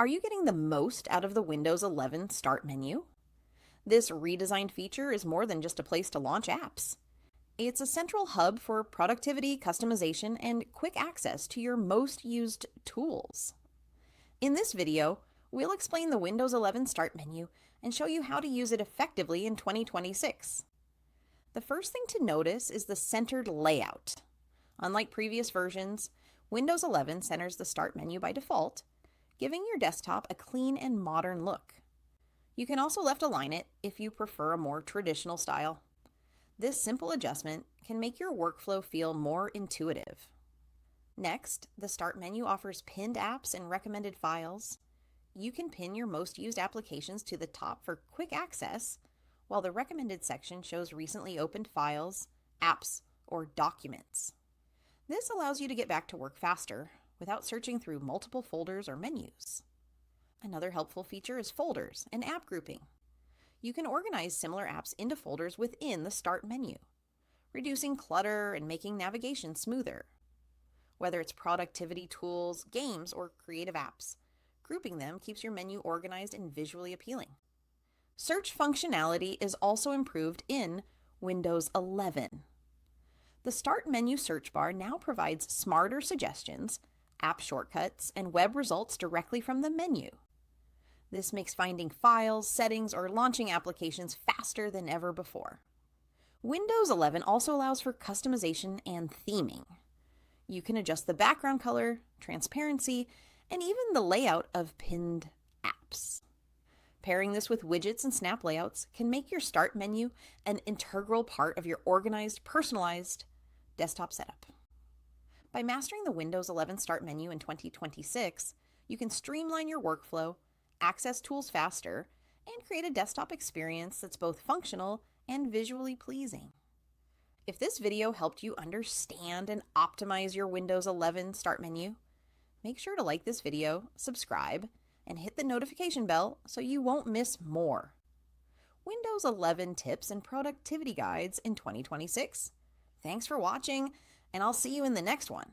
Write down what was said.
Are you getting the most out of the Windows 11 Start menu? This redesigned feature is more than just a place to launch apps. It's a central hub for productivity, customization, and quick access to your most used tools. In this video, we'll explain the Windows 11 Start menu and show you how to use it effectively in 2026. The first thing to notice is the centered layout. Unlike previous versions, Windows 11 centers the Start menu by default, giving your desktop a clean and modern look. You can also left align it if you prefer a more traditional style. This simple adjustment can make your workflow feel more intuitive. Next, the Start menu offers pinned apps and recommended files. You can pin your most used applications to the top for quick access, while the recommended section shows recently opened files, apps, or documents. This allows you to get back to work faster without searching through multiple folders or menus. Another helpful feature is folders and app grouping. You can organize similar apps into folders within the Start menu, reducing clutter and making navigation smoother. Whether it's productivity tools, games, or creative apps, grouping them keeps your menu organized and visually appealing. Search functionality is also improved in Windows 11. The Start menu search bar now provides smarter suggestions, app shortcuts, and web results directly from the menu. This makes finding files, settings, or launching applications faster than ever before. Windows 11 also allows for customization and theming. You can adjust the background color, transparency, and even the layout of pinned apps. Pairing this with widgets and snap layouts can make your Start menu an integral part of your organized, personalized desktop setup. By mastering the Windows 11 Start menu in 2026, you can streamline your workflow, access tools faster, and create a desktop experience that's both functional and visually pleasing. If this video helped you understand and optimize your Windows 11 Start menu, make sure to like this video, subscribe, and hit the notification bell so you won't miss more Windows 11 tips and productivity guides in 2026. Thanks for watching, and I'll see you in the next one.